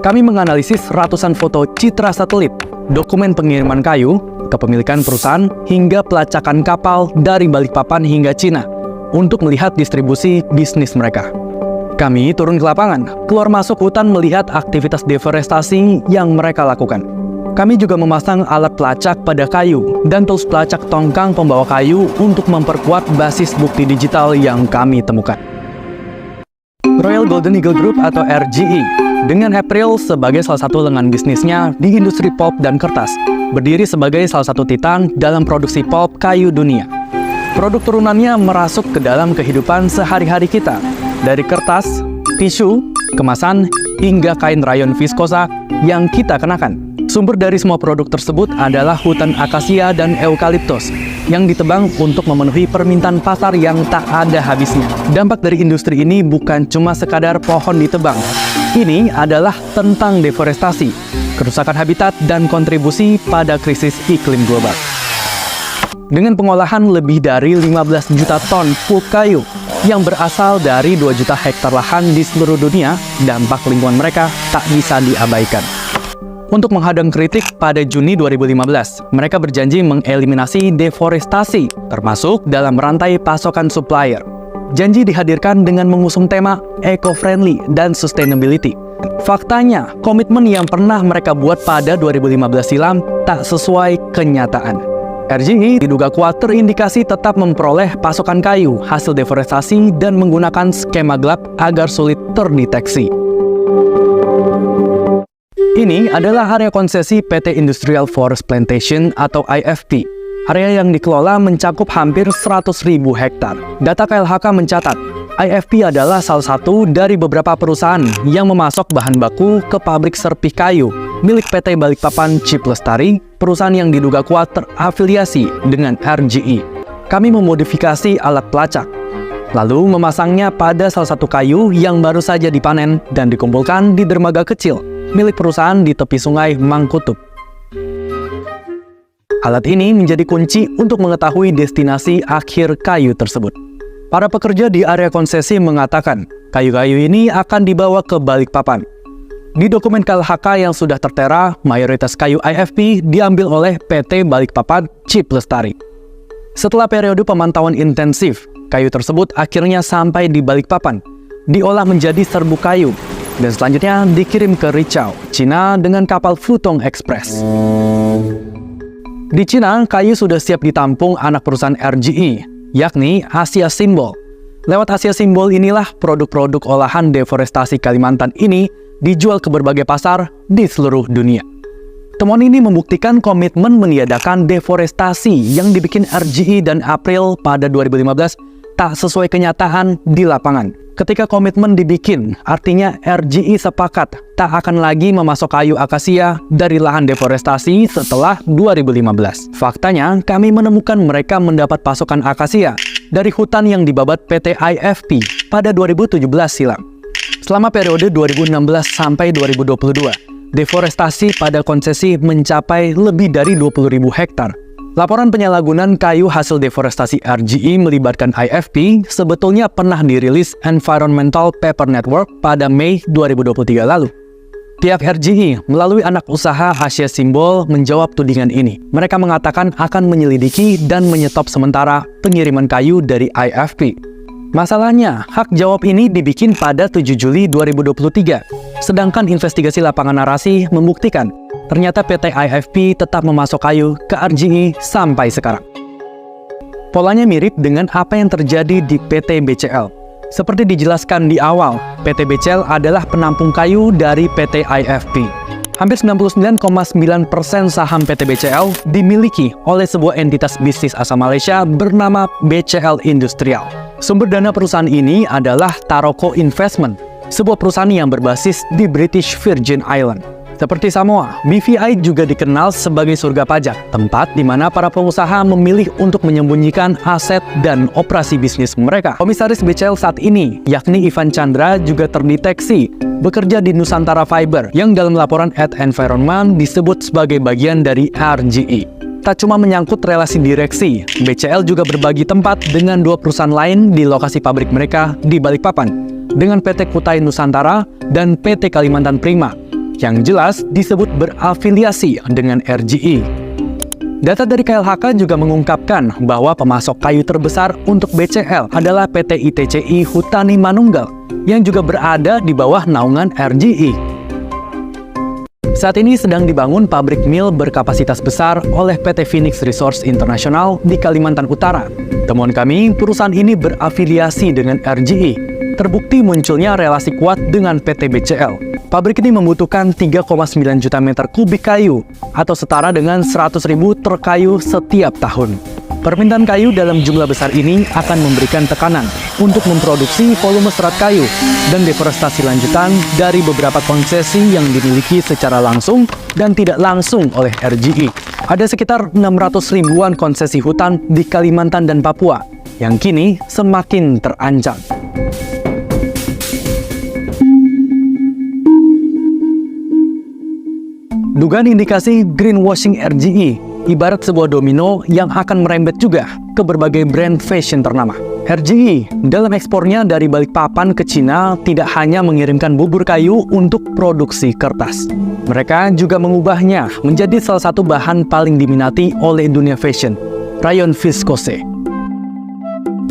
Kami menganalisis ratusan foto citra satelit, dokumen pengiriman kayu, kepemilikan perusahaan, hingga pelacakan kapal dari Balikpapan hingga Cina untuk melihat distribusi bisnis mereka. Kami turun ke lapangan, keluar masuk hutan melihat aktivitas deforestasi yang mereka lakukan. Kami juga memasang alat pelacak pada kayu dan tools pelacak tongkang pembawa kayu untuk memperkuat basis bukti digital yang kami temukan. Royal Golden Eagle Group atau RGE, dengan April sebagai salah satu lengan bisnisnya di industri pulp dan kertas, berdiri sebagai salah satu titan dalam produksi pulp kayu dunia. Produk turunannya merasuk ke dalam kehidupan sehari-hari kita, dari kertas, tisu, kemasan, hingga kain rayon viskosa yang kita kenakan. Sumber dari semua produk tersebut adalah hutan akasia dan eukaliptus yang ditebang untuk memenuhi permintaan pasar yang tak ada habisnya. Dampak dari industri ini bukan cuma sekadar pohon ditebang. Ini adalah tentang deforestasi, kerusakan habitat, dan kontribusi pada krisis iklim global. Dengan pengolahan lebih dari 15 juta ton pulp kayu yang berasal dari 2 juta hektar lahan di seluruh dunia, dampak lingkungan mereka tak bisa diabaikan. Untuk menghadang kritik, pada Juni 2015, mereka berjanji mengeliminasi deforestasi, termasuk dalam rantai pasokan supplier. Janji dihadirkan dengan mengusung tema eco-friendly dan sustainability. Faktanya, komitmen yang pernah mereka buat pada 2015 silam tak sesuai kenyataan. RGE diduga kuat terindikasi tetap memperoleh pasokan kayu hasil deforestasi dan menggunakan skema gelap agar sulit terdeteksi. Ini adalah area konsesi PT Industrial Forest Plantation atau IFP. Area yang dikelola mencakup hampir 100.000 hektar. Data KLHK mencatat, IFP adalah salah satu dari beberapa perusahaan yang memasok bahan baku ke pabrik serpih kayu milik PT Balikpapan Chip Lestari, perusahaan yang diduga kuat terafiliasi dengan RGE. Kami memodifikasi alat pelacak, lalu memasangnya pada salah satu kayu yang baru saja dipanen dan dikumpulkan di dermaga kecil milik perusahaan di tepi sungai Mangkutup. Alat ini menjadi kunci untuk mengetahui destinasi akhir kayu tersebut. Para pekerja di area konsesi mengatakan, kayu-kayu ini akan dibawa ke Balikpapan. Di dokumen KLHK yang sudah tertera, mayoritas kayu IFP diambil oleh PT Balikpapan Chip Lestari. Setelah periode pemantauan intensif, kayu tersebut akhirnya sampai di Balikpapan, diolah menjadi serbuk kayu, dan selanjutnya dikirim ke Richau, Cina dengan kapal Futong Express. Di Cina, kayu sudah siap ditampung anak perusahaan RGE, yakni Asia Simbol. Lewat Asia Simbol inilah produk-produk olahan deforestasi Kalimantan ini dijual ke berbagai pasar di seluruh dunia. Temuan ini membuktikan komitmen meniadakan deforestasi yang dibikin RGE dan April pada 2015 tak sesuai kenyataan di lapangan. Ketika komitmen dibikin, artinya RGE sepakat tak akan lagi memasok kayu akasia dari lahan deforestasi setelah 2015. Faktanya, kami menemukan mereka mendapat pasokan akasia dari hutan yang dibabat PT IFP pada 2017 silam. Selama periode 2016 sampai 2022, deforestasi pada konsesi mencapai lebih dari 20.000 hektar. Laporan penyalahgunaan kayu hasil deforestasi RGE melibatkan IFP sebetulnya pernah dirilis Environmental Paper Network pada Mei 2023 lalu. Pihak RGE melalui anak usaha Asia Simbol menjawab tudingan ini. Mereka mengatakan akan menyelidiki dan menyetop sementara pengiriman kayu dari IFP. Masalahnya, hak jawab ini dibikin pada 7 Juli 2023. Sedangkan investigasi lapangan narasi membuktikan ternyata PT IFP tetap memasok kayu ke RGE sampai sekarang. Polanya mirip dengan apa yang terjadi di PT BCL. Seperti dijelaskan di awal, PT BCL adalah penampung kayu dari PT IFP. Hampir 99,9% saham PT BCL dimiliki oleh sebuah entitas bisnis asal Malaysia bernama BCL Industrial. Sumber dana perusahaan ini adalah Taroko Investment, sebuah perusahaan yang berbasis di British Virgin Island. Seperti Samoa, BVI juga dikenal sebagai surga pajak, tempat di mana para pengusaha memilih untuk menyembunyikan aset dan operasi bisnis mereka. Komisaris BCL saat ini, yakni Ivan Chandra, juga terdeteksi bekerja di Nusantara Fiber, yang dalam laporan @environment disebut sebagai bagian dari RGE. Tak cuma menyangkut relasi direksi, BCL juga berbagi tempat dengan 2 perusahaan lain di lokasi pabrik mereka di Balikpapan, dengan PT Kutai Nusantara dan PT Kalimantan Prima. yang jelas disebut berafiliasi dengan RGE. Data dari KLHK juga mengungkapkan bahwa pemasok kayu terbesar untuk BCL adalah PT ITCI Hutani Manunggal yang juga berada di bawah naungan RGE. Saat ini sedang dibangun pabrik mil berkapasitas besar oleh PT Phoenix Resource International di Kalimantan Utara. Temuan kami, perusahaan ini berafiliasi dengan RGE. Terbukti munculnya relasi kuat dengan PT BCL. Pabrik ini membutuhkan 3,9 juta meter kubik kayu atau setara dengan 100.000 truk kayu setiap tahun. Permintaan kayu dalam jumlah besar ini akan memberikan tekanan untuk memproduksi volume serat kayu dan deforestasi lanjutan dari beberapa konsesi yang dimiliki secara langsung dan tidak langsung oleh RGE. Ada sekitar 600 ribuan konsesi hutan di Kalimantan dan Papua yang kini semakin terancam. Dugaan indikasi greenwashing RGE ibarat sebuah domino yang akan merembet juga ke berbagai brand fashion ternama. RGE dalam ekspornya dari Balikpapan ke Cina tidak hanya mengirimkan bubur kayu untuk produksi kertas. Mereka juga mengubahnya menjadi salah satu bahan paling diminati oleh dunia fashion, rayon viskose.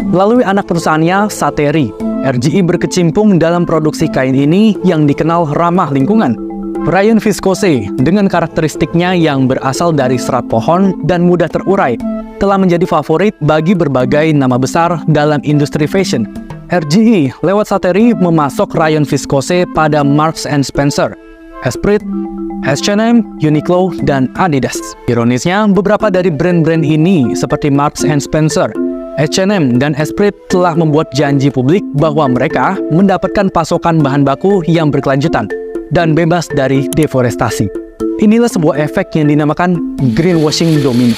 Melalui anak perusahaannya, Sateri, RGE berkecimpung dalam produksi kain ini yang dikenal ramah lingkungan. Rayon viskose dengan karakteristiknya yang berasal dari serat pohon dan mudah terurai telah menjadi favorit bagi berbagai nama besar dalam industri fashion. RGE lewat Sateri memasok rayon viskose pada Marks & Spencer, Esprit, H&M, Uniqlo, dan Adidas. Ironisnya, beberapa dari brand-brand ini seperti Marks & Spencer, H&M, dan Esprit telah membuat janji publik bahwa mereka mendapatkan pasokan bahan baku yang berkelanjutan dan bebas dari deforestasi. Inilah sebuah efek yang dinamakan greenwashing domino.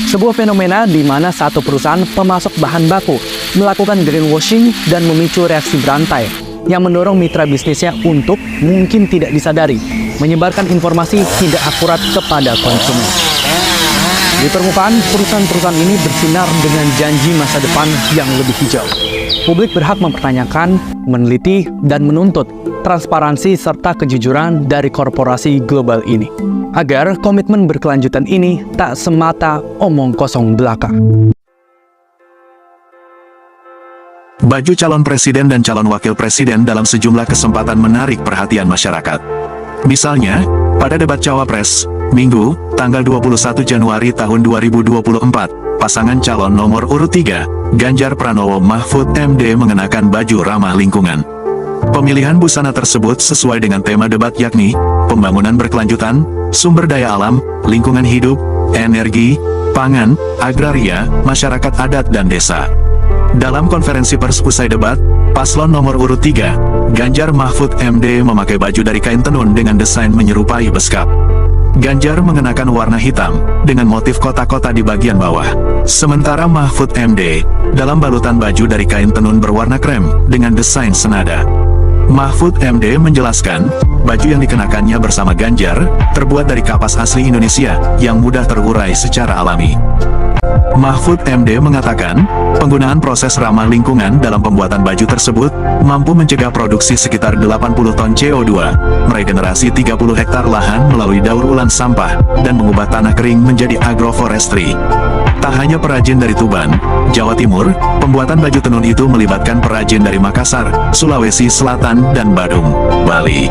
Sebuah fenomena di mana satu perusahaan pemasok bahan baku melakukan greenwashing dan memicu reaksi berantai yang mendorong mitra bisnisnya untuk, mungkin tidak disadari, menyebarkan informasi tidak akurat kepada konsumen. Di permukaan, perusahaan-perusahaan ini bersinar dengan janji masa depan yang lebih hijau. Publik berhak mempertanyakan, meneliti, dan menuntut transparansi serta kejujuran dari korporasi global ini, agar komitmen berkelanjutan ini tak semata omong kosong belaka. Baju calon presiden dan calon wakil presiden dalam sejumlah kesempatan menarik perhatian masyarakat. Misalnya, pada debat Cawapres, Minggu, tanggal 21 Januari tahun 2024, pasangan calon nomor urut 3, Ganjar Pranowo Mahfud MD mengenakan baju ramah lingkungan. Pemilihan busana tersebut sesuai dengan tema debat yakni, pembangunan berkelanjutan, sumber daya alam, lingkungan hidup, energi, pangan, agraria, masyarakat adat dan desa. Dalam konferensi pers usai debat, paslon nomor urut 3, Ganjar Mahfud MD memakai baju dari kain tenun dengan desain menyerupai beskap. Ganjar mengenakan warna hitam, dengan motif kotak-kotak di bagian bawah. Sementara Mahfud MD, dalam balutan baju dari kain tenun berwarna krem, dengan desain senada. Mahfud MD menjelaskan, baju yang dikenakannya bersama Ganjar, terbuat dari kapas asli Indonesia, yang mudah terurai secara alami. Mahfud MD mengatakan, penggunaan proses ramah lingkungan dalam pembuatan baju tersebut, mampu mencegah produksi sekitar 80 ton CO2, meregenerasi 30 hektar lahan melalui daur ulang sampah, dan mengubah tanah kering menjadi agroforestry. Tak hanya perajin dari Tuban, Jawa Timur, pembuatan baju tenun itu melibatkan perajin dari Makassar, Sulawesi Selatan, dan Badung, Bali.